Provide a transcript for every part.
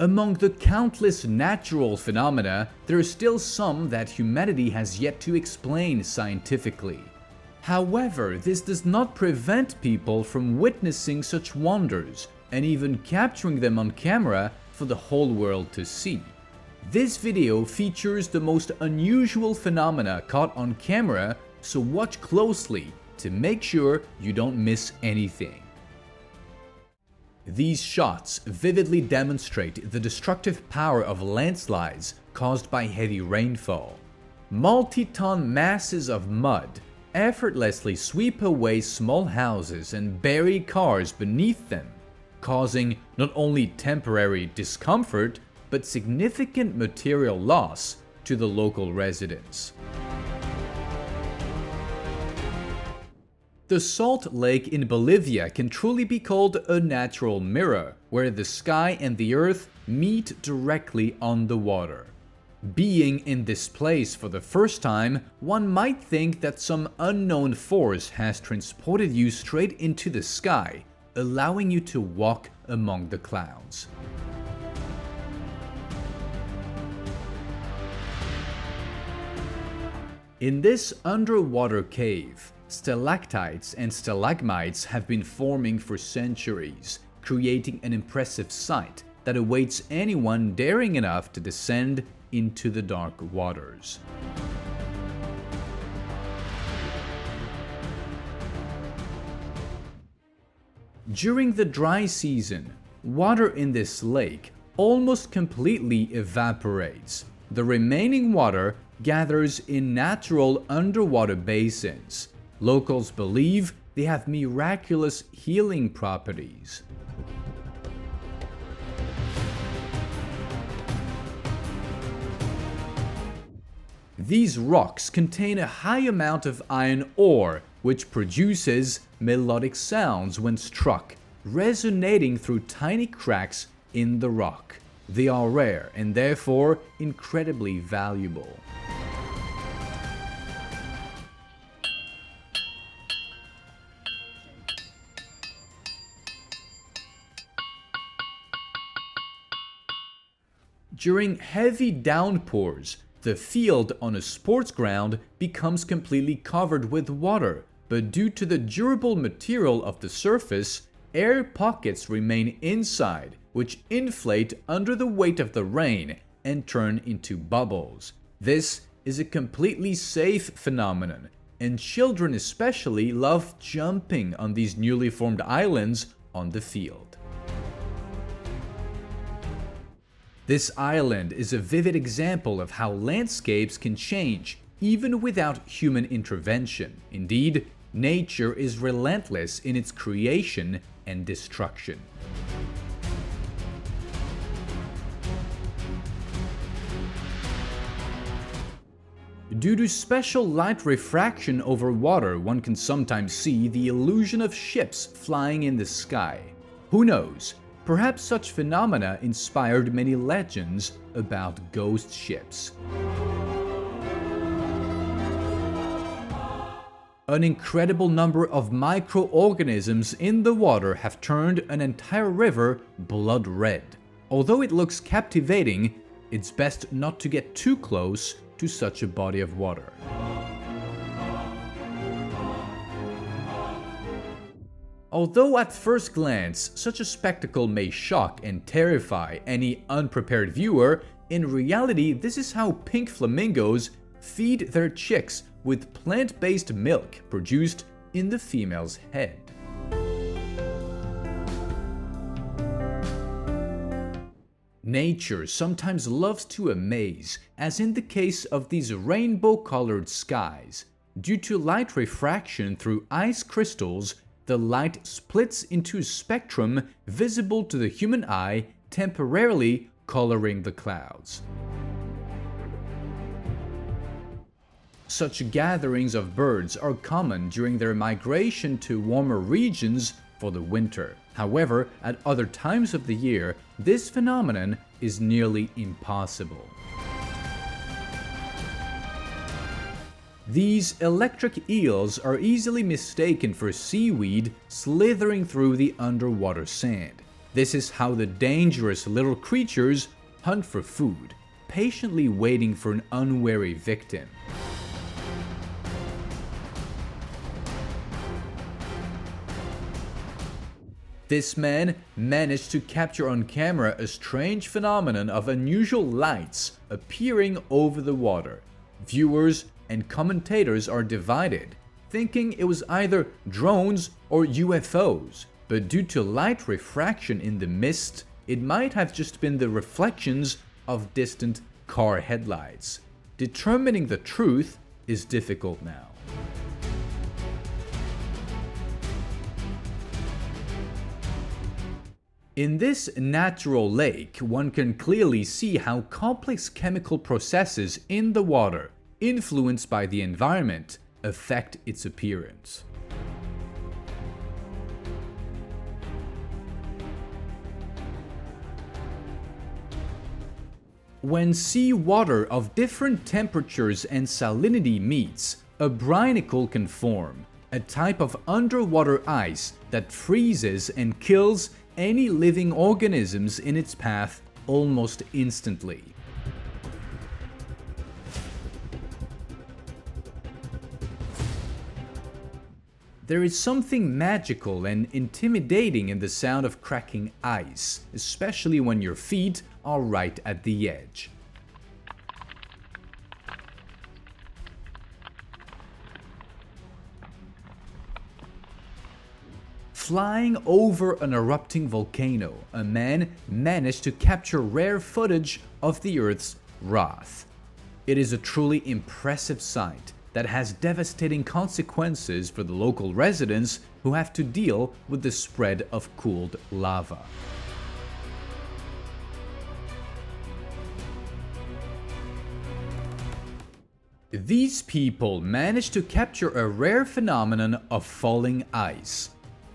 Among the countless natural phenomena, there are still some that humanity has yet to explain scientifically. However, this does not prevent people from witnessing such wonders and even capturing them on camera for the whole world to see. This video features the most unusual phenomena caught on camera, so watch closely to make sure you don't miss anything. These shots vividly demonstrate the destructive power of landslides caused by heavy rainfall. Multi-ton masses of mud effortlessly sweep away small houses and bury cars beneath them, causing not only temporary discomfort but significant material loss to the local residents. The Salt Lake in Bolivia can truly be called a natural mirror, where the sky and the earth meet directly on the water. Being in this place for the first time, one might think that some unknown force has transported you straight into the sky, allowing you to walk among the clouds. In this underwater cave, stalactites and stalagmites have been forming for centuries, creating an impressive sight that awaits anyone daring enough to descend into the dark waters. During the dry season, water in this lake almost completely evaporates. The remaining water gathers in natural underwater basins. Locals believe they have miraculous healing properties. These rocks contain a high amount of iron ore, which produces melodic sounds when struck, resonating through tiny cracks in the rock. They are rare and therefore incredibly valuable. During heavy downpours, the field on a sports ground becomes completely covered with water, but due to the durable material of the surface, air pockets remain inside, which inflate under the weight of the rain and turn into bubbles. This is a completely safe phenomenon, and children especially love jumping on these newly formed islands on the field. This island is a vivid example of how landscapes can change even without human intervention. Indeed, nature is relentless in its creation and destruction. Due to special light refraction over water, one can sometimes see the illusion of ships flying in the sky. Who knows? Perhaps such phenomena inspired many legends about ghost ships. An incredible number of microorganisms in the water have turned an entire river blood red. Although it looks captivating, it's best not to get too close to such a body of water. Although at first glance, such a spectacle may shock and terrify any unprepared viewer, in reality this is how pink flamingos feed their chicks with plant-based milk produced in the female's head. Nature sometimes loves to amaze, as in the case of these rainbow-colored skies. Due to light refraction through ice crystals, the light splits into a spectrum visible to the human eye, temporarily coloring the clouds. Such gatherings of birds are common during their migration to warmer regions for the winter. However, at other times of the year, this phenomenon is nearly impossible. These electric eels are easily mistaken for seaweed slithering through the underwater sand. This is how the dangerous little creatures hunt for food, patiently waiting for an unwary victim. This man managed to capture on camera a strange phenomenon of unusual lights appearing over the water. Viewers and commentators are divided, thinking it was either drones or UFOs, but due to light refraction in the mist, it might have just been the reflections of distant car headlights. Determining the truth is difficult now. In this natural lake, one can clearly see how complex chemical processes in the water, influenced by the environment, affect its appearance. When seawater of different temperatures and salinity meets, a brinicle can form, a type of underwater ice that freezes and kills any living organisms in its path almost instantly. There is something magical and intimidating in the sound of cracking ice, especially when your feet are right at the edge. Flying over an erupting volcano, a man managed to capture rare footage of the Earth's wrath. It is a truly impressive sight that has devastating consequences for the local residents who have to deal with the spread of cooled lava. These people managed to capture a rare phenomenon of falling ice.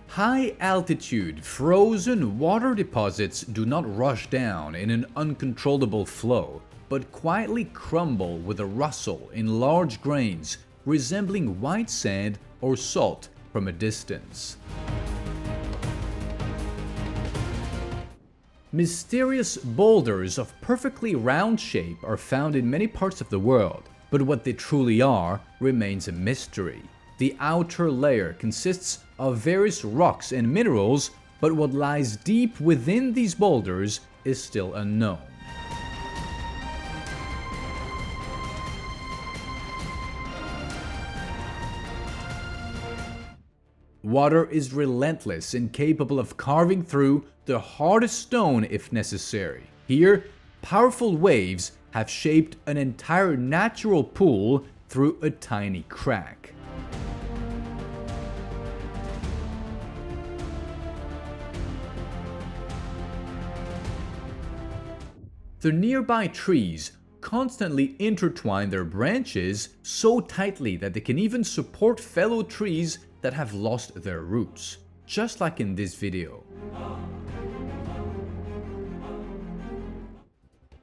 High-altitude, frozen water deposits do not rush down in an uncontrollable flow, but quietly crumble with a rustle in large grains, resembling white sand or salt from a distance. Mysterious boulders of perfectly round shape are found in many parts of the world, but what they truly are remains a mystery. The outer layer consists of various rocks and minerals, but what lies deep within these boulders is still unknown. Water is relentless and capable of carving through the hardest stone if necessary. Here, powerful waves have shaped an entire natural pool through a tiny crack. The nearby trees constantly intertwine their branches so tightly that they can even support fellow trees that have lost their roots, just like in this video.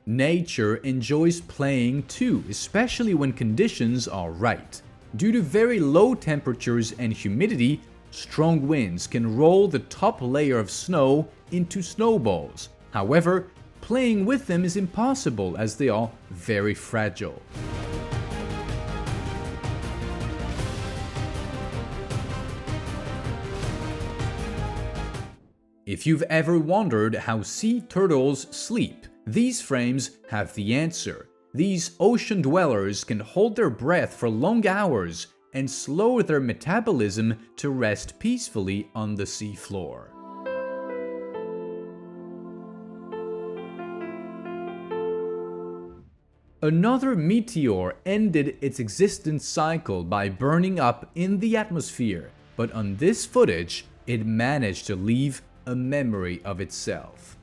Nature enjoys playing too, especially when conditions are right. Due to very low temperatures and humidity, strong winds can roll the top layer of snow into snowballs. However, playing with them is impossible as they are very fragile. If you've ever wondered how sea turtles sleep, these frames have the answer. These ocean dwellers can hold their breath for long hours and slow their metabolism to rest peacefully on the seafloor. Another meteor ended its existence cycle by burning up in the atmosphere, but on this footage, it managed to leave a memory of itself.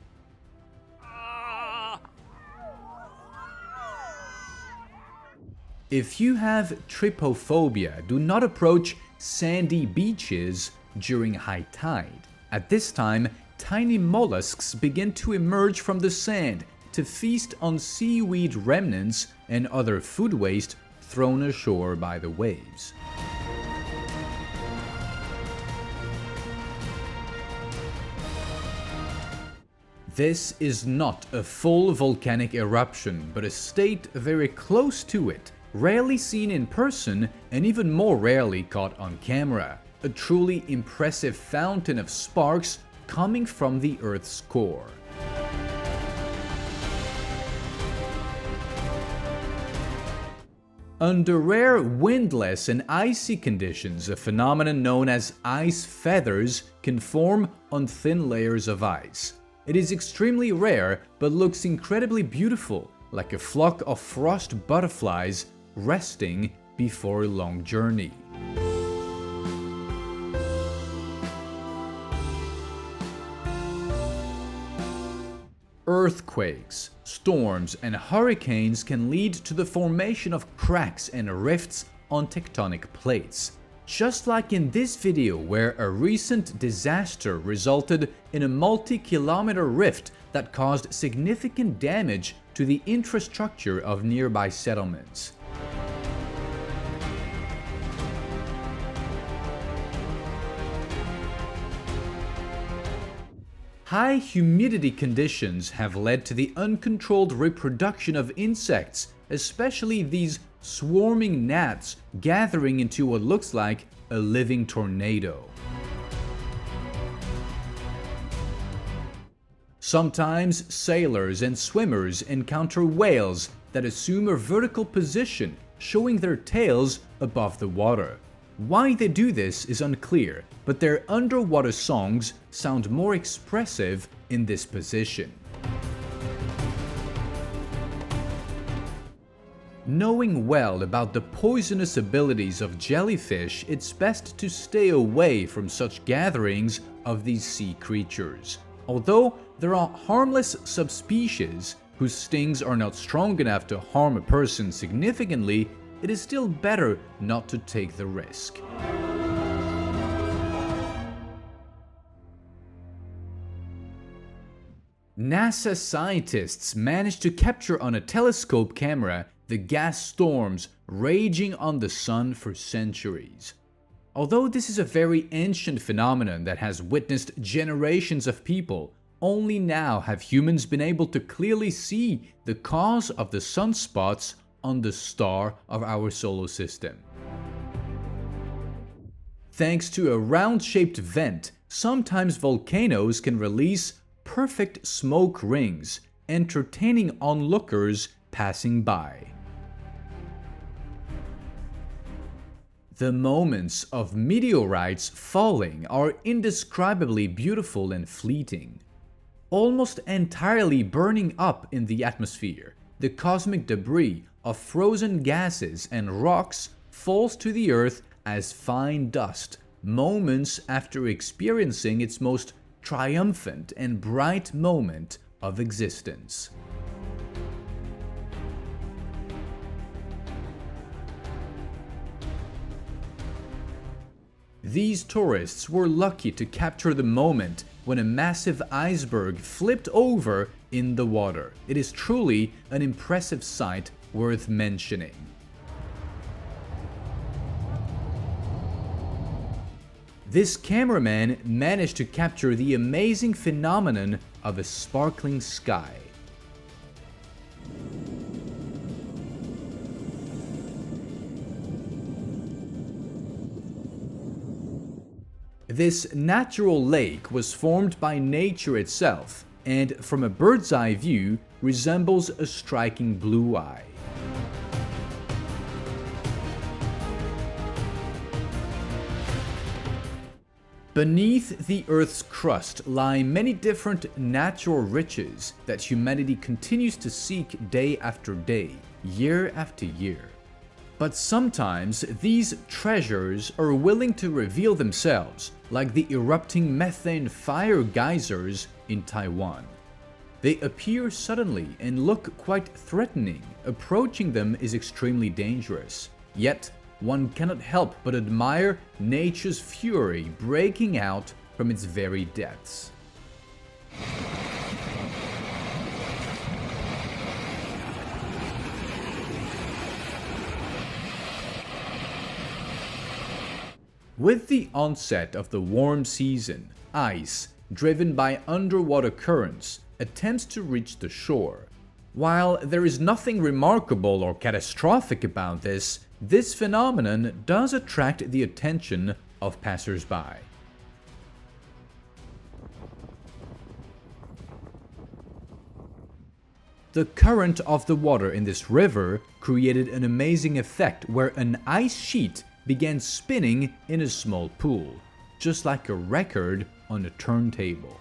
If you have trypophobia, do not approach sandy beaches during high tide. At this time, tiny mollusks begin to emerge from the sand to feast on seaweed remnants and other food waste thrown ashore by the waves. This is not a full volcanic eruption, but a state very close to it, rarely seen in person and even more rarely caught on camera. A truly impressive fountain of sparks coming from the Earth's core. Under rare windless and icy conditions, a phenomenon known as ice feathers can form on thin layers of ice. It is extremely rare but looks incredibly beautiful, like a flock of frost butterflies resting before a long journey. Earthquakes, storms, and hurricanes can lead to the formation of cracks and rifts on tectonic plates. Just like in this video where a recent disaster resulted in a multi-kilometer rift that caused significant damage to the infrastructure of nearby settlements. High humidity conditions have led to the uncontrolled reproduction of insects, especially these swarming gnats gathering into what looks like a living tornado. Sometimes sailors and swimmers encounter whales that assume a vertical position, showing their tails above the water. Why they do this is unclear, but their underwater songs sound more expressive in this position. Knowing well about the poisonous abilities of jellyfish, it's best to stay away from such gatherings of these sea creatures. Although there are harmless subspecies whose stings are not strong enough to harm a person significantly, it is still better not to take the risk. NASA scientists managed to capture on a telescope camera the gas storms raging on the sun for centuries. Although this is a very ancient phenomenon that has witnessed generations of people, only now have humans been able to clearly see the cause of the sunspots on the star of our solar system. Thanks to a round-shaped vent, sometimes volcanoes can release perfect smoke rings, entertaining onlookers passing by. The moments of meteorites falling are indescribably beautiful and fleeting. Almost entirely burning up in the atmosphere, the cosmic debris of frozen gases and rocks falls to the Earth as fine dust, moments after experiencing its most triumphant and bright moment of existence. These tourists were lucky to capture the moment when a massive iceberg flipped over in the water. It is truly an impressive sight worth mentioning. This cameraman managed to capture the amazing phenomenon of a sparkling sky. This natural lake was formed by nature itself, and from a bird's eye view resembles a striking blue eye. Beneath the Earth's crust lie many different natural riches that humanity continues to seek day after day, year after year. But sometimes these treasures are willing to reveal themselves, like the erupting methane fire geysers in Taiwan. They appear suddenly and look quite threatening. Approaching them is extremely dangerous. Yet, one cannot help but admire nature's fury breaking out from its very depths. With the onset of the warm season, ice, driven by underwater currents, attempts to reach the shore. While there is nothing remarkable or catastrophic about this phenomenon does attract the attention of passers-by. The current of the water in this river created an amazing effect where an ice sheet began spinning in a small pool, just like a record on a turntable.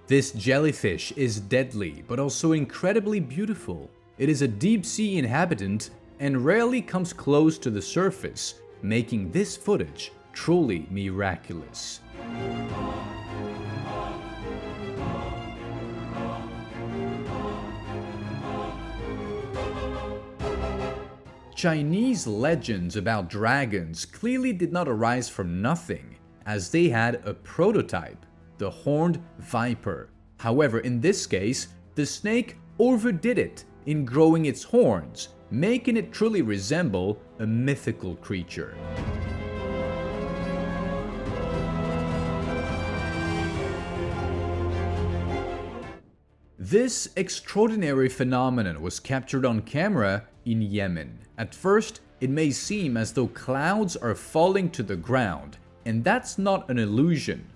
This jellyfish is deadly, but also incredibly beautiful. It is a deep-sea inhabitant and rarely comes close to the surface, making this footage truly miraculous. Chinese legends about dragons clearly did not arise from nothing, as they had a prototype, the horned viper. However, in this case, the snake overdid it in growing its horns, making it truly resemble a mythical creature. This extraordinary phenomenon was captured on camera in Yemen. At first, it may seem as though clouds are falling to the ground, and that's not an illusion.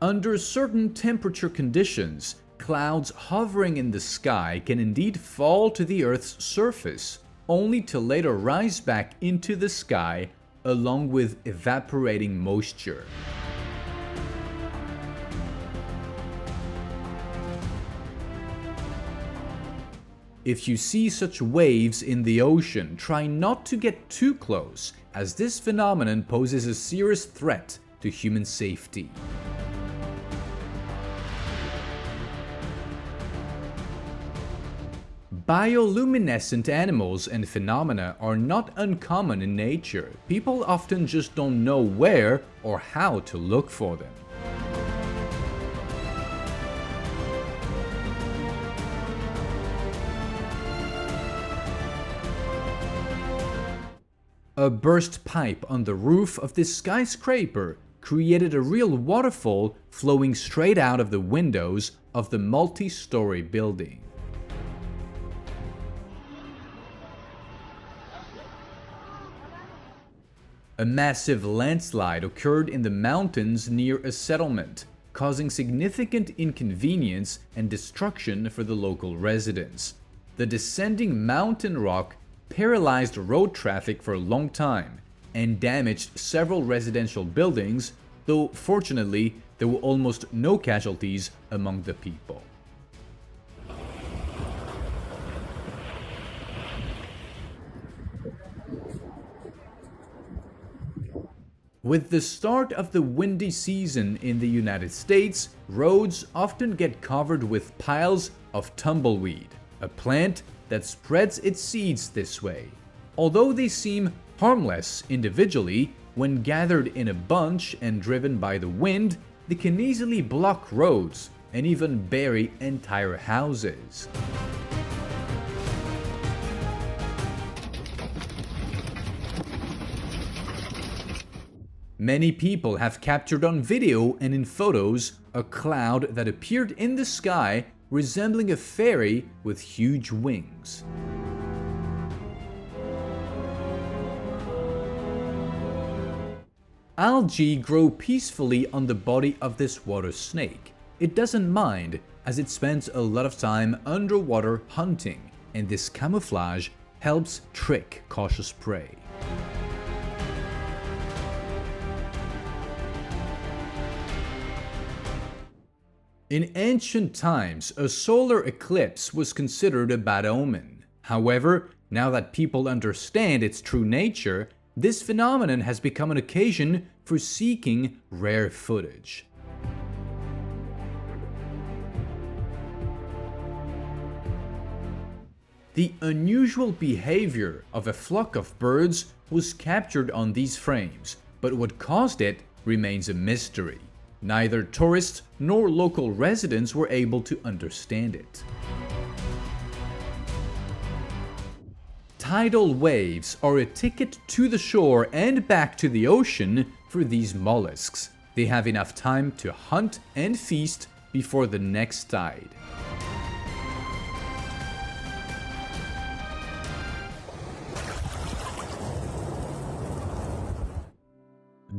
Under certain temperature conditions, clouds hovering in the sky can indeed fall to the Earth's surface, only to later rise back into the sky along with evaporating moisture. If you see such waves in the ocean, try not to get too close, as this phenomenon poses a serious threat to human safety. Bioluminescent animals and phenomena are not uncommon in nature. People often just don't know where or how to look for them. A burst pipe on the roof of this skyscraper created a real waterfall flowing straight out of the windows of the multi-story building. A massive landslide occurred in the mountains near a settlement, causing significant inconvenience and destruction for the local residents. The descending mountain rock paralyzed road traffic for a long time and damaged several residential buildings, though fortunately there were almost no casualties among the people. With the start of the windy season in the United States, roads often get covered with piles of tumbleweed, a plant that spreads its seeds this way. Although they seem harmless individually, when gathered in a bunch and driven by the wind, they can easily block roads and even bury entire houses. Many people have captured on video and in photos a cloud that appeared in the sky resembling a fairy with huge wings. Algae grow peacefully on the body of this water snake. It doesn't mind, as it spends a lot of time underwater hunting, and this camouflage helps trick cautious prey. In ancient times, a solar eclipse was considered a bad omen. However, now that people understand its true nature, this phenomenon has become an occasion for seeking rare footage. The unusual behavior of a flock of birds was captured on these frames, but what caused it remains a mystery. Neither tourists nor local residents were able to understand it. Tidal waves are a ticket to the shore and back to the ocean for these mollusks. They have enough time to hunt and feast before the next tide.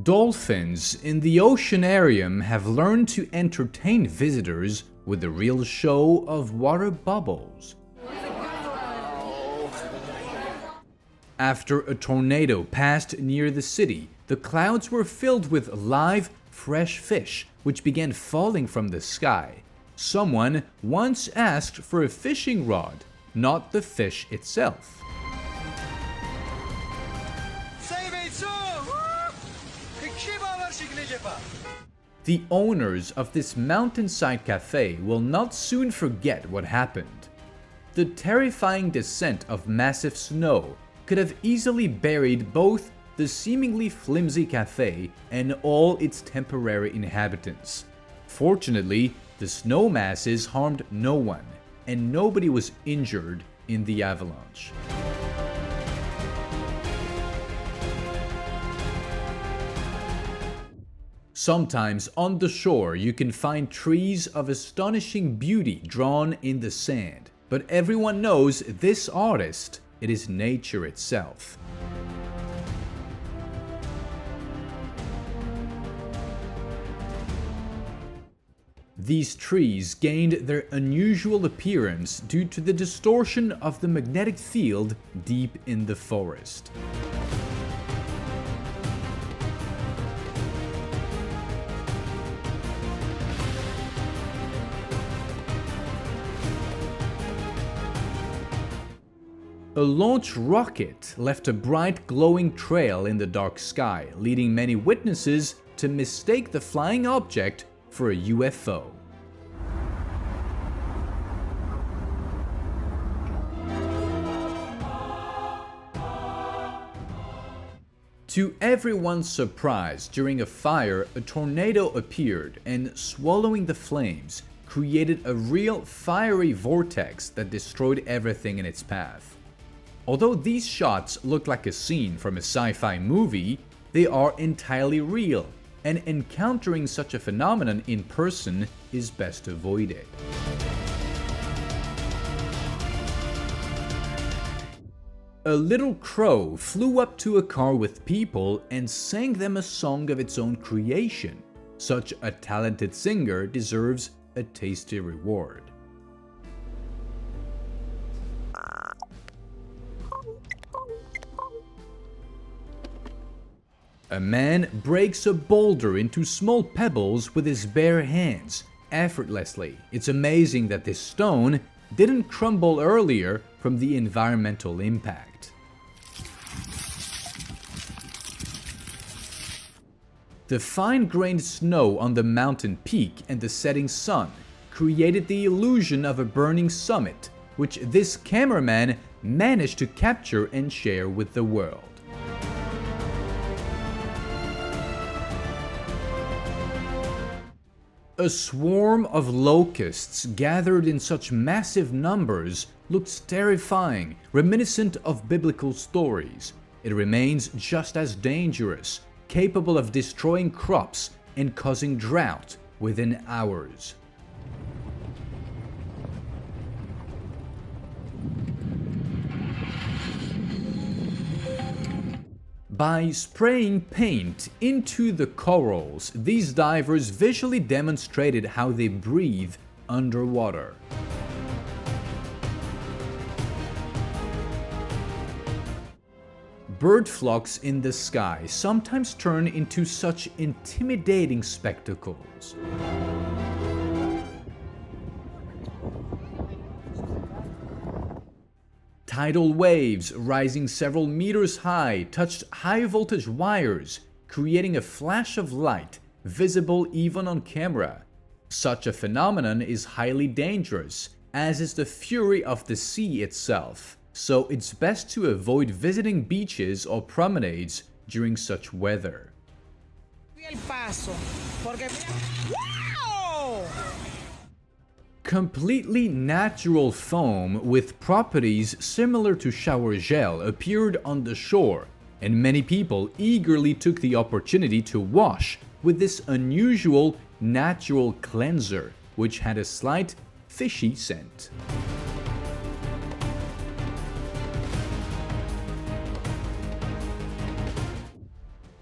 Dolphins in the oceanarium have learned to entertain visitors with a real show of water bubbles. After a tornado passed near the city, the clouds were filled with live, fresh fish, which began falling from the sky. Someone once asked for a fishing rod, not the fish itself. The owners of this mountainside cafe will not soon forget what happened. The terrifying descent of massive snow could have easily buried both the seemingly flimsy cafe and all its temporary inhabitants. Fortunately, the snow masses harmed no one, and nobody was injured in the avalanche. Sometimes on the shore you can find trees of astonishing beauty drawn in the sand, but everyone knows this artist, it is nature itself. These trees gained their unusual appearance due to the distortion of the magnetic field deep in the forest. A launch rocket left a bright glowing trail in the dark sky, leading many witnesses to mistake the flying object for a UFO. To everyone's surprise, during a fire, a tornado appeared and, swallowing the flames, created a real fiery vortex that destroyed everything in its path. Although these shots look like a scene from a sci-fi movie, they are entirely real, and encountering such a phenomenon in person is best avoided. A little crow flew up to a car with people and sang them a song of its own creation. Such a talented singer deserves a tasty reward. A man breaks a boulder into small pebbles with his bare hands, effortlessly. It's amazing that this stone didn't crumble earlier from the environmental impact. The fine-grained snow on the mountain peak and the setting sun created the illusion of a burning summit, which this cameraman managed to capture and share with the world. A swarm of locusts gathered in such massive numbers looks terrifying, reminiscent of biblical stories. It remains just as dangerous, capable of destroying crops and causing drought within hours. By spraying paint into the corals, these divers visually demonstrated how they breathe underwater. Bird flocks in the sky sometimes turn into such intimidating spectacles. Tidal waves rising several meters high touched high-voltage wires, creating a flash of light visible even on camera. Such a phenomenon is highly dangerous, as is the fury of the sea itself, so it's best to avoid visiting beaches or promenades during such weather. Completely natural foam with properties similar to shower gel appeared on the shore, and many people eagerly took the opportunity to wash with this unusual natural cleanser, which had a slight fishy scent.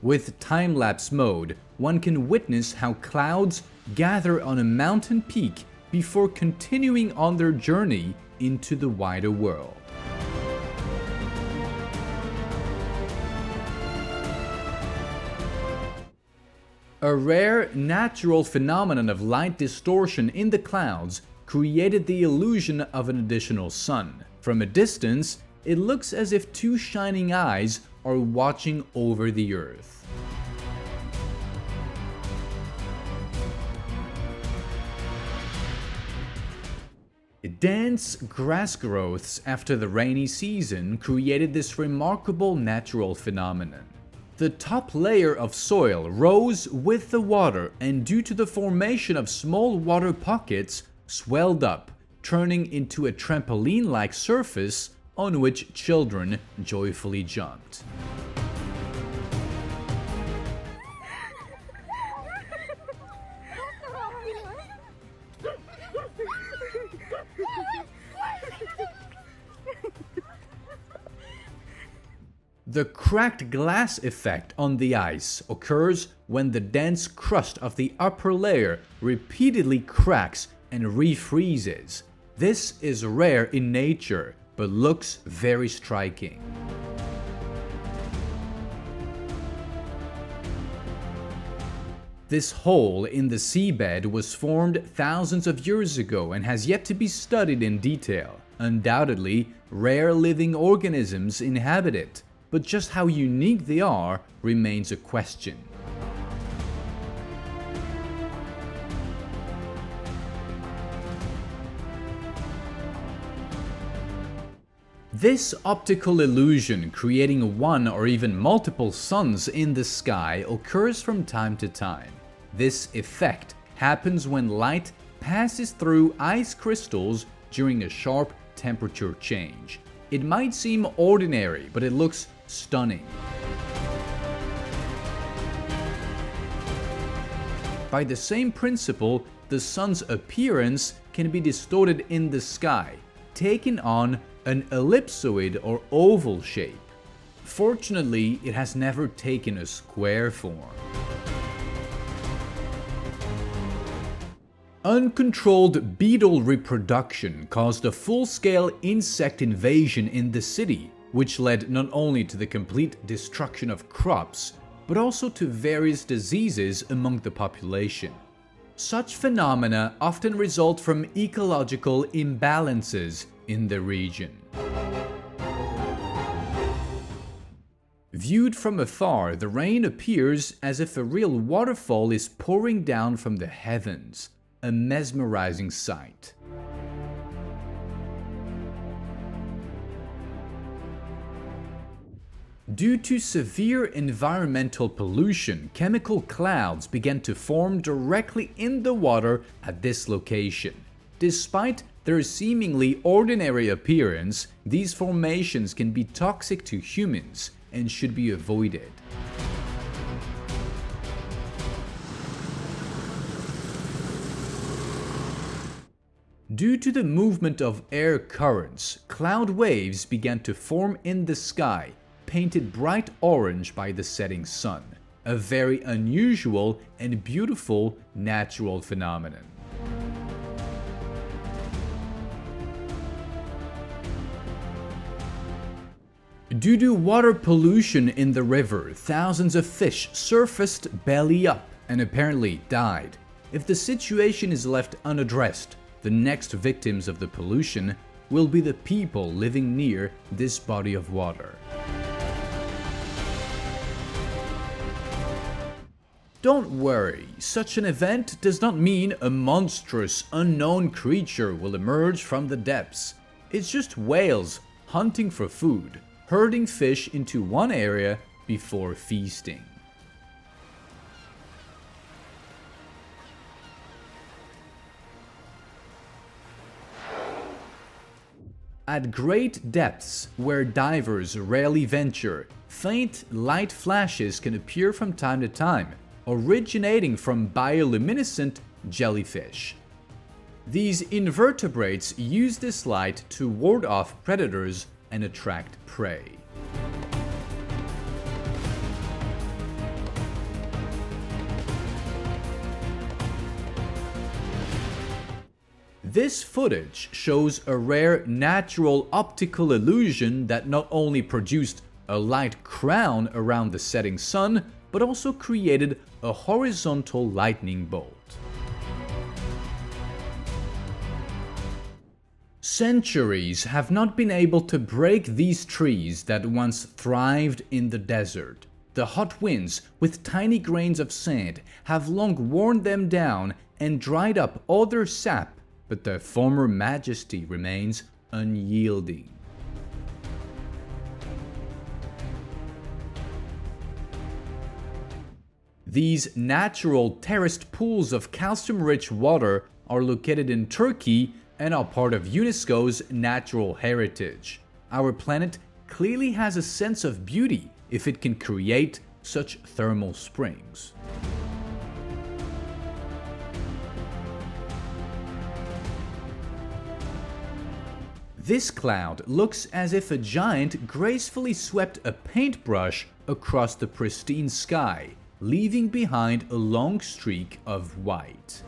With time-lapse mode, one can witness how clouds gather on a mountain peak before continuing on their journey into the wider world. A rare natural phenomenon of light distortion in the clouds created the illusion of an additional sun. From a distance, it looks as if two shining eyes are watching over the earth. Dense grass growths after the rainy season created this remarkable natural phenomenon. The top layer of soil rose with the water, and due to the formation of small water pockets, swelled up, turning into a trampoline-like surface on which children joyfully jumped. The cracked glass effect on the ice occurs when the dense crust of the upper layer repeatedly cracks and refreezes. This is rare in nature, but looks very striking. This hole in the seabed was formed thousands of years ago and has yet to be studied in detail. Undoubtedly, rare living organisms inhabit it, but just how unique they are remains a question. This optical illusion, creating one or even multiple suns in the sky, occurs from time to time. This effect happens when light passes through ice crystals during a sharp temperature change. It might seem ordinary, but it looks stunning. By the same principle, the sun's appearance can be distorted in the sky, taking on an ellipsoid or oval shape. Fortunately, it has never taken a square form. Uncontrolled beetle reproduction caused a full-scale insect invasion in the city, which led not only to the complete destruction of crops, but also to various diseases among the population. Such phenomena often result from ecological imbalances in the region. Viewed from afar, the rain appears as if a real waterfall is pouring down from the heavens, a mesmerizing sight. Due to severe environmental pollution, chemical clouds began to form directly in the water at this location. Despite their seemingly ordinary appearance, these formations can be toxic to humans and should be avoided. Due to the movement of air currents, cloud waves began to form in the sky, painted bright orange by the setting sun, a very unusual and beautiful natural phenomenon. Due to water pollution in the river, thousands of fish surfaced belly up and apparently died. If the situation is left unaddressed, the next victims of the pollution will be the people living near this body of water. Don't worry, such an event does not mean a monstrous, unknown creature will emerge from the depths. It's just whales hunting for food, herding fish into one area before feasting. At great depths, where divers rarely venture, faint light flashes can appear from time to time, originating from bioluminescent jellyfish. These invertebrates use this light to ward off predators and attract prey. This footage shows a rare natural optical illusion that not only produced a light crown around the setting sun, but also created a horizontal lightning bolt. Centuries have not been able to break these trees that once thrived in the desert. The hot winds, with tiny grains of sand, have long worn them down and dried up all their sap, but their former majesty remains unyielding. These natural terraced pools of calcium-rich water are located in Turkey and are part of UNESCO's natural heritage. Our planet clearly has a sense of beauty if it can create such thermal springs. This cloud looks as if a giant gracefully swept a paintbrush across the pristine sky, leaving behind a long streak of white.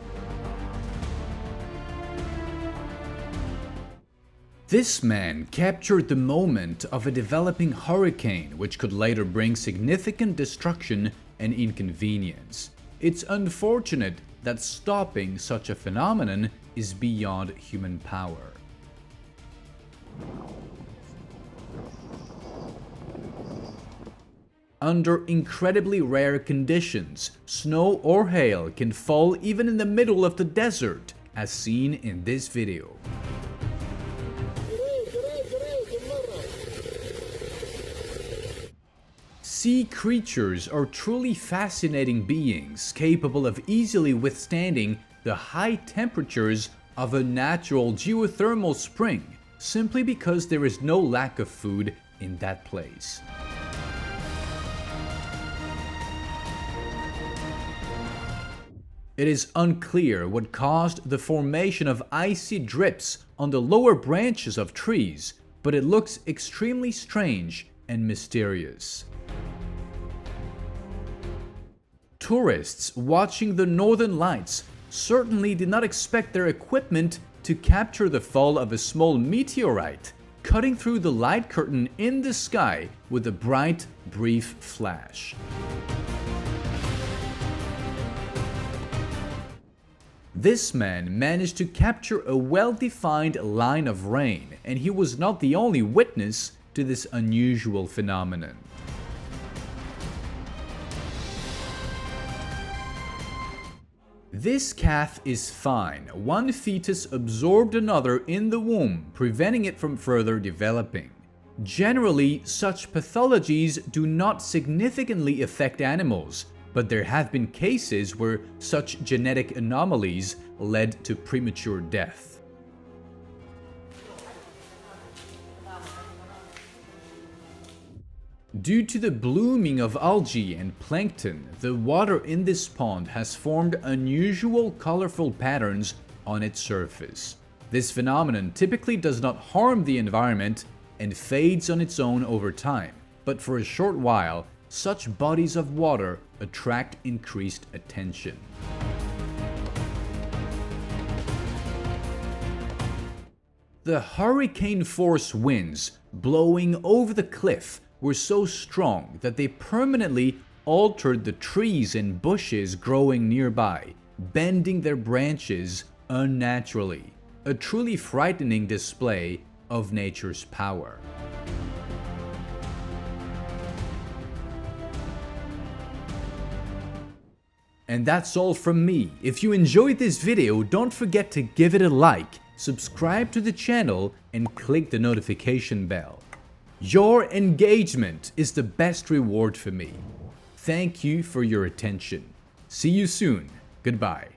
This man captured the moment of a developing hurricane, which could later bring significant destruction and inconvenience. It's unfortunate that stopping such a phenomenon is beyond human power. Under incredibly rare conditions, snow or hail can fall even in the middle of the desert, as seen in this video. Sea creatures are truly fascinating beings, capable of easily withstanding the high temperatures of a natural geothermal spring, simply because there is no lack of food in that place. It is unclear what caused the formation of icy drips on the lower branches of trees, but it looks extremely strange and mysterious. Tourists watching the northern lights certainly did not expect their equipment to capture the fall of a small meteorite, cutting through the light curtain in the sky with a bright, brief flash. This man managed to capture a well-defined line of rain, and he was not the only witness to this unusual phenomenon. This calf is fine. One fetus absorbed another in the womb, preventing it from further developing. Generally, such pathologies do not significantly affect animals, but there have been cases where such genetic anomalies led to premature death. Due to the blooming of algae and plankton, the water in this pond has formed unusual colorful patterns on its surface. This phenomenon typically does not harm the environment and fades on its own over time, but for a short while, such bodies of water attract increased attention. The hurricane-force winds blowing over the cliff were so strong that they permanently altered the trees and bushes growing nearby, bending their branches unnaturally. A truly frightening display of nature's power. And that's all from me. If you enjoyed this video, don't forget to give it a like, subscribe to the channel, and click the notification bell. Your engagement is the best reward for me. Thank you for your attention. See you soon. Goodbye.